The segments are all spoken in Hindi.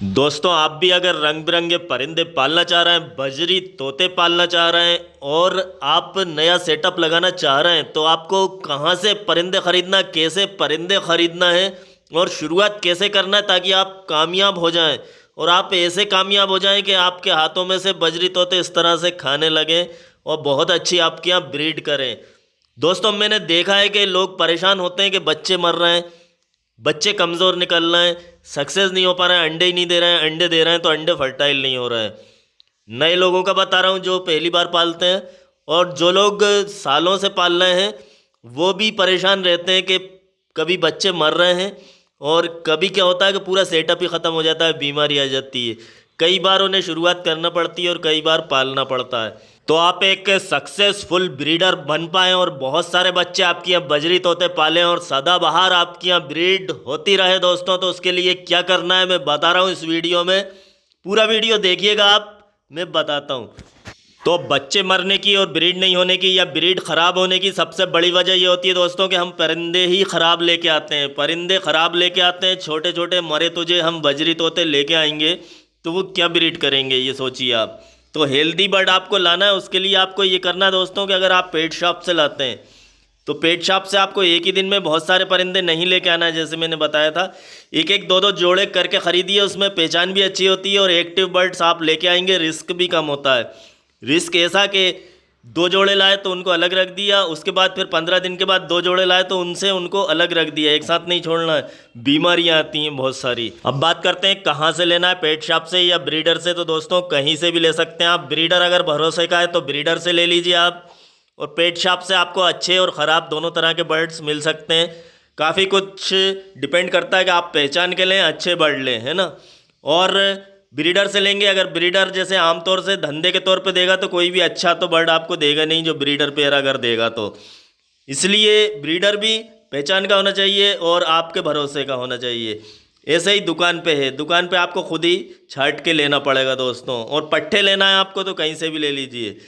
दोस्तों, आप भी अगर रंग बिरंगे परिंदे पालना चाह रहे हैं, बजरी तोते पालना चाह रहे हैं और आप नया सेटअप लगाना चाह रहे हैं, तो आपको कहाँ से परिंदे खरीदना, कैसे परिंदे खरीदना है और शुरुआत कैसे करना है ताकि आप कामयाब हो जाएं और आप ऐसे कामयाब हो जाएं कि आपके हाथों में से बजरी तोते इस तरह से खाने लगें और बहुत अच्छी आपके यहाँ ब्रीड करें। दोस्तों, मैंने देखा है कि लोग परेशान होते हैं कि बच्चे मर रहे हैं, बच्चे कमज़ोर निकल रहे हैं, सक्सेस नहीं हो पा रहे हैं, अंडे ही नहीं दे रहे हैं, अंडे दे रहे हैं तो अंडे फर्टाइल नहीं हो रहे हैं। नए लोगों का बता रहा हूँ जो पहली बार पालते हैं, और जो लोग सालों से पाल रहे हैं वो भी परेशान रहते हैं कि कभी बच्चे मर रहे हैं और कभी क्या होता है कि पूरा सेटअप ही ख़त्म हो जाता है, बीमारी आ जाती है। कई बार उन्हें शुरुआत करना पड़ती है और कई बार पालना पड़ता है। तो आप एक सक्सेसफुल ब्रीडर बन पाएँ और बहुत सारे बच्चे आपकी यहाँ बजरी तोते पालें और सदाबहार आपकी यहाँ ब्रीड होती रहे दोस्तों, तो उसके लिए क्या करना है मैं बता रहा हूँ इस वीडियो में। पूरा वीडियो देखिएगा आप, मैं बताता हूँ। तो बच्चे मरने की और ब्रीड नहीं होने की या ब्रीड ख़राब होने की सबसे बड़ी वजह ये होती है दोस्तों कि हम परिंदे ही ख़राब लेके आते हैं। परिंदे ख़राब लेके आते हैं, छोटे छोटे मरे तुझे हम बजरी तोते लेके आएंगे तो वो क्या ब्रीड करेंगे, ये सोचिए आप। तो हेल्दी बर्ड आपको लाना है, उसके लिए आपको ये करना है दोस्तों कि अगर आप पेट शॉप से लाते हैं तो पेट शॉप से आपको एक ही दिन में बहुत सारे परिंदे नहीं लेके आना है। जैसे मैंने बताया था, एक एक दो दो जोड़े करके ख़रीदिए, उसमें पहचान भी अच्छी होती है और एक्टिव बर्ड्स आप लेके आएंगे, रिस्क भी कम होता है। रिस्क ऐसा कि दो जोड़े लाए तो उनको अलग रख दिया, उसके बाद फिर 15 दिन के बाद दो जोड़े लाए तो उनसे उनको अलग रख दिया, एक साथ नहीं छोड़ना है, बीमारियां आती हैं बहुत सारी। अब बात करते हैं कहाँ से लेना है, पेट शॉप से या ब्रीडर से। तो दोस्तों कहीं से भी ले सकते हैं आप। ब्रीडर अगर भरोसे का है तो ब्रीडर से ले लीजिए आप, और पेट शॉप से आपको अच्छे और ख़राब दोनों तरह के बर्ड्स मिल सकते हैं। काफ़ी कुछ डिपेंड करता है कि आप पहचान के लें, अच्छे बर्ड लें, है ना। और ब्रीडर से लेंगे, अगर ब्रीडर जैसे आमतौर से धंधे के तौर पे देगा तो कोई भी अच्छा तो बर्ड आपको देगा नहीं जो ब्रीडर पेयर अगर देगा तो। इसलिए ब्रीडर भी पहचान का होना चाहिए और आपके भरोसे का होना चाहिए। ऐसे ही दुकान पे है, दुकान पे आपको खुद ही छांट के लेना पड़ेगा दोस्तों। और पट्टे लेना है आपको तो कहीं से भी ले लीजिए,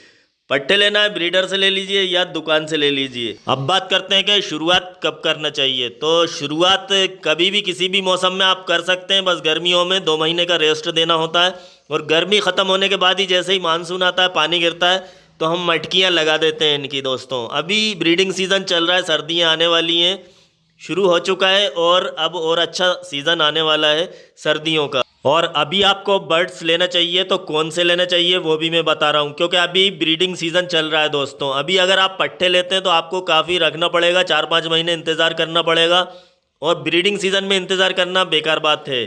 पट्टे लेना है ब्रीडर से ले लीजिए या दुकान से ले लीजिए। अब बात करते हैं कि शुरुआत कब करना चाहिए। तो शुरुआत कभी भी किसी भी मौसम में आप कर सकते हैं, बस गर्मियों में 2 महीने का रेस्ट देना होता है और गर्मी ख़त्म होने के बाद ही जैसे ही मानसून आता है, पानी गिरता है, तो हम मटकियाँ लगा देते हैं इनकी दोस्तों। अभी ब्रीडिंग सीज़न चल रहा है, सर्दियाँ आने वाली हैं, शुरू हो चुका है और अब और अच्छा सीज़न आने वाला है सर्दियों का। और अभी आपको बर्ड्स लेना चाहिए तो कौन से लेना चाहिए वो भी मैं बता रहा हूँ, क्योंकि अभी ब्रीडिंग सीज़न चल रहा है दोस्तों। अभी अगर आप पट्टे लेते हैं तो आपको काफ़ी रखना पड़ेगा, 4-5 महीने इंतज़ार करना पड़ेगा और ब्रीडिंग सीज़न में इंतज़ार करना बेकार बात है।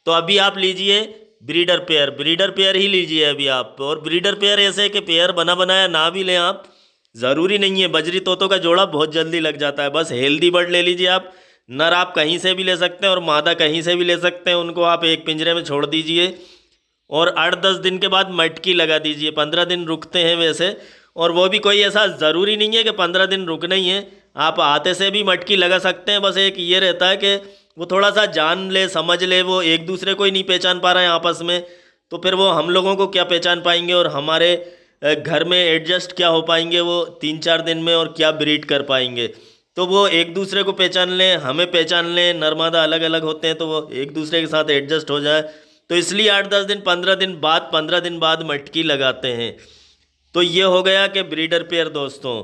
तो अभी आप लीजिए ब्रीडर पेयर, ब्रीडर पेयर ही लीजिए अभी आप। और ब्रीडर पेयर ऐसे है कि पेयर बना बनाया ना भी लें आप, ज़रूरी नहीं है। बजरी तोतों का जोड़ा बहुत जल्दी लग जाता है, बस हेल्दी बर्ड ले लीजिए आप। नर आप कहीं से भी ले सकते हैं और मादा कहीं से भी ले सकते हैं, उनको आप एक पिंजरे में छोड़ दीजिए और 8-10 दिन के बाद मटकी लगा दीजिए। 15 दिन रुकते हैं वैसे, और वो भी कोई ऐसा ज़रूरी नहीं है कि 15 दिन रुकना ही है, आप आते से भी मटकी लगा सकते हैं। बस एक ये रहता है कि वो थोड़ा सा जान ले, समझ ले, वो एक दूसरे को ही नहीं पहचान पा रहे हैं आपस में, तो फिर वो हम लोगों को क्या पहचान पाएंगे और हमारे घर में एडजस्ट क्या हो पाएंगे वो 3-4 दिन में, और क्या ब्रीड कर पाएंगे। तो वो एक दूसरे को पहचान लें, हमें पहचान लें, नरमादा अलग अलग होते हैं तो वो एक दूसरे के साथ एडजस्ट हो जाए। तो इसलिए 8-10 दिन 15 दिन बाद मटकी लगाते हैं। तो ये हो गया कि ब्रीडर पेयर दोस्तों।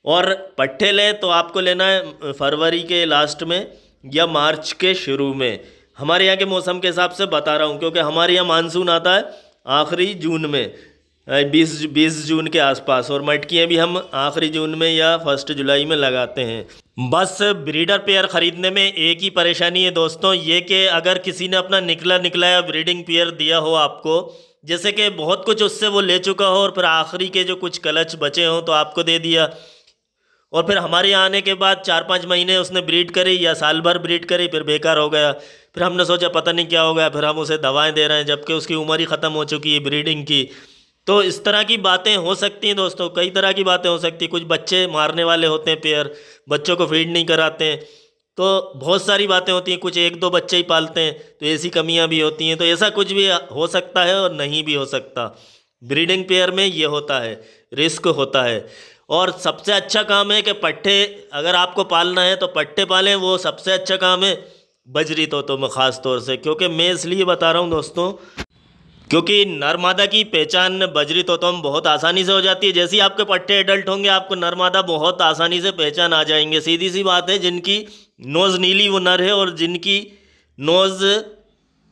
और पट्टे लें तो आपको लेना है फरवरी के लास्ट में या मार्च के शुरू में। हमारे यहाँ के मौसम के हिसाब से बता रहा हूँ, क्योंकि हमारे यहाँ मानसून आता है आखिरी जून में, 20 जून के आसपास, और मटकियाँ भी हम आखिरी जून में या 1 जुलाई में लगाते हैं। बस ब्रीडर पेयर ख़रीदने में एक ही परेशानी है दोस्तों, ये कि अगर किसी ने अपना निकला ब्रीडिंग पेयर दिया हो आपको, जैसे कि बहुत कुछ उससे वो ले चुका हो और फिर आखिरी के जो कुछ क्लच बचे हों तो आपको दे दिया, और फिर हमारे यहाँ आने के बाद 4-5 महीने उसने ब्रीड करी या साल भर ब्रीड करी, फिर बेकार हो गया। फिर हमने सोचा पता नहीं क्या हो गया, फिर हम उसे दवाएँ दे रहे हैं जबकि उसकी उम्र ही ख़त्म हो चुकी है ब्रीडिंग की। तो इस तरह की बातें हो सकती हैं दोस्तों, कई तरह की बातें हो सकती हैं। कुछ बच्चे मारने वाले होते हैं पेयर, बच्चों को फीड नहीं कराते हैं, तो बहुत सारी बातें होती हैं। कुछ 1-2 बच्चे ही पालते हैं तो ऐसी कमियां भी होती हैं। तो ऐसा कुछ भी हो सकता है और नहीं भी हो सकता। ब्रीडिंग पेयर में ये होता है, रिस्क होता है। और सबसे अच्छा काम है कि पट्टे, अगर आपको पालना है तो पट्टे पालें, वो सबसे अच्छा काम है। बजरी तोतों में ख़ास तौर से। क्योंकि मैं इसलिए बता रहा हूँ दोस्तों, क्योंकि नर मादा की पहचान बजरी तोतों में बहुत आसानी से हो जाती है। जैसे ही आपके पट्टे एडल्ट होंगे आपको नर मादा बहुत आसानी से पहचान आ जाएंगे। सीधी सी बात है, जिनकी नोज़ नीली वो नर है और जिनकी नोज़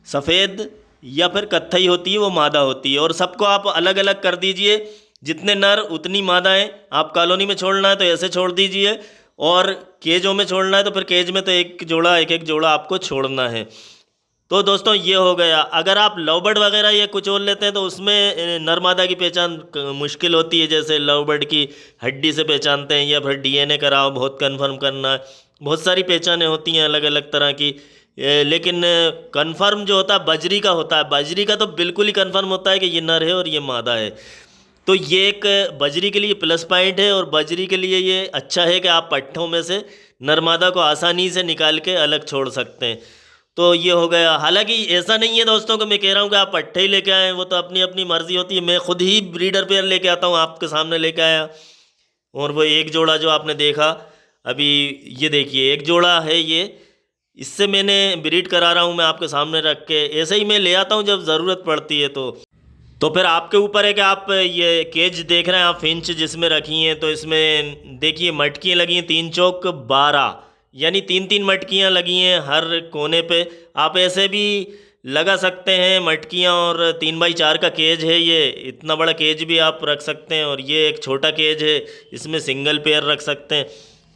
सफ़ेद या फिर कत्थई होती है वो मादा होती है। और सबको आप अलग अलग कर दीजिए, जितने नर उतनी मादाएं। आप कॉलोनी में छोड़ना है तो ऐसे छोड़ दीजिए, और केजों में छोड़ना है तो फिर केज में तो एक एक जोड़ा आपको छोड़ना है। तो दोस्तों ये हो गया। अगर आप लव बर्ड वगैरह या कुछ और लेते हैं तो उसमें नर मादा की पहचान मुश्किल होती है। जैसे लव बर्ड की हड्डी से पहचानते हैं, या फिर डीएनए कराओ, बहुत कंफर्म करना है, बहुत सारी पहचानें होती हैं अलग अलग तरह की। लेकिन कंफर्म जो होता है बजरी का होता है। बजरी का तो बिल्कुल ही कंफर्म होता है कि ये नर है और ये मादा है। तो ये एक बजरी के लिए प्लस पॉइंट है, और बजरी के लिए ये अच्छा है कि आप पट्ठों में से नर मादा को आसानी से निकाल के अलग छोड़ सकते हैं। तो ये हो गया। हालांकि ऐसा नहीं है दोस्तों कि मैं कह रहा हूँ कि आप पट्टे ही लेके आएँ, वो तो अपनी अपनी मर्ज़ी होती है। मैं खुद ही ब्रीडर पेयर लेके आता हूँ, आपके सामने लेके आया। और वो एक जोड़ा जो आपने देखा अभी, ये देखिए एक जोड़ा है ये, इससे मैंने ब्रीड करा रहा हूँ मैं आपके सामने रख के। ऐसे ही मैं ले आता हूँ जब ज़रूरत पड़ती है। तो फिर आपके ऊपर है कि आप ये केज देख रहे हैं आप फिंच जिसमें रखी हैं, तो इसमें देखिए मटकियाँ लगी हैं 3 चौक 12, यानी 3-3 मटकियाँ लगी हैं हर कोने पे। आप ऐसे भी लगा सकते हैं मटकियाँ, और 3x4 का केज है ये, इतना बड़ा केज भी आप रख सकते हैं। और ये एक छोटा केज है, इसमें सिंगल पेयर रख सकते हैं।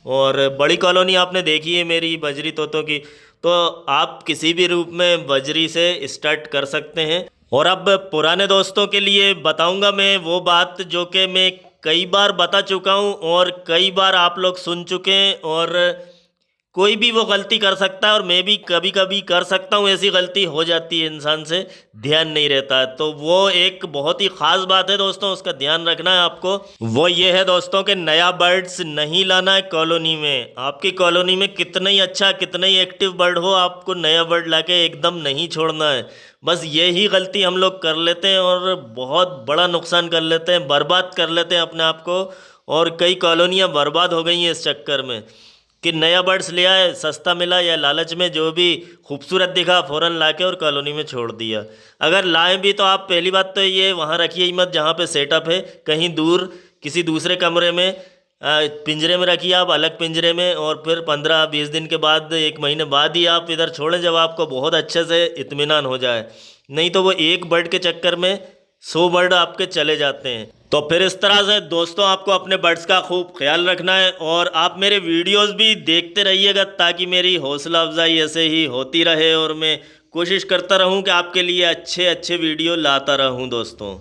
और बड़ी कॉलोनी आपने देखी है मेरी बजरी तोतों की, तो आप किसी भी रूप में बजरी से स्टार्ट कर सकते हैं। और अब पुराने दोस्तों के लिए बताऊंगा मैं वो बात जो कि मैं कई बार बता चुका हूं और कई बार आप लोग सुन चुके हैं। और कोई भी वो गलती कर सकता है, और मैं भी कभी कभी कर सकता हूँ, ऐसी गलती हो जाती है इंसान से, ध्यान नहीं रहता है। तो वो एक बहुत ही ख़ास बात है दोस्तों, उसका ध्यान रखना है आपको। वो ये है दोस्तों कि नया बर्ड्स नहीं लाना है कॉलोनी में। आपकी कॉलोनी में कितना ही अच्छा, कितना ही एक्टिव बर्ड हो, आपको नया बर्ड लाके एकदम नहीं छोड़ना है। बस यही गलती हम लोग कर लेते हैं और बहुत बड़ा नुकसान कर लेते हैं, बर्बाद कर लेते हैं अपने आप को। और कई कॉलोनियाँ बर्बाद हो गई हैं इस चक्कर में कि नया बर्ड्स ले आए, सस्ता मिला, या लालच में जो भी खूबसूरत दिखा फ़ौरन लाके और कॉलोनी में छोड़ दिया। अगर लाएं भी तो आप पहली बात तो ये वहाँ रखिए ही मत जहाँ पे सेटअप है, कहीं दूर किसी दूसरे कमरे में, पिंजरे में रखिए आप, अलग पिंजरे में। और फिर 15-20 दिन के बाद, 1 महीने बाद ही आप इधर छोड़ें, जब आपको बहुत अच्छे से इत्मीनान हो जाए। नहीं तो वो एक बर्ड के चक्कर में 100 बर्ड आपके चले जाते हैं। तो फिर इस तरह से दोस्तों आपको अपने बर्ड्स का खूब ख्याल रखना है, और आप मेरे वीडियोस भी देखते रहिएगा ताकि मेरी हौसला अफजाई ऐसे ही होती रहे, और मैं कोशिश करता रहूं कि आपके लिए अच्छे अच्छे वीडियो लाता रहूं दोस्तों।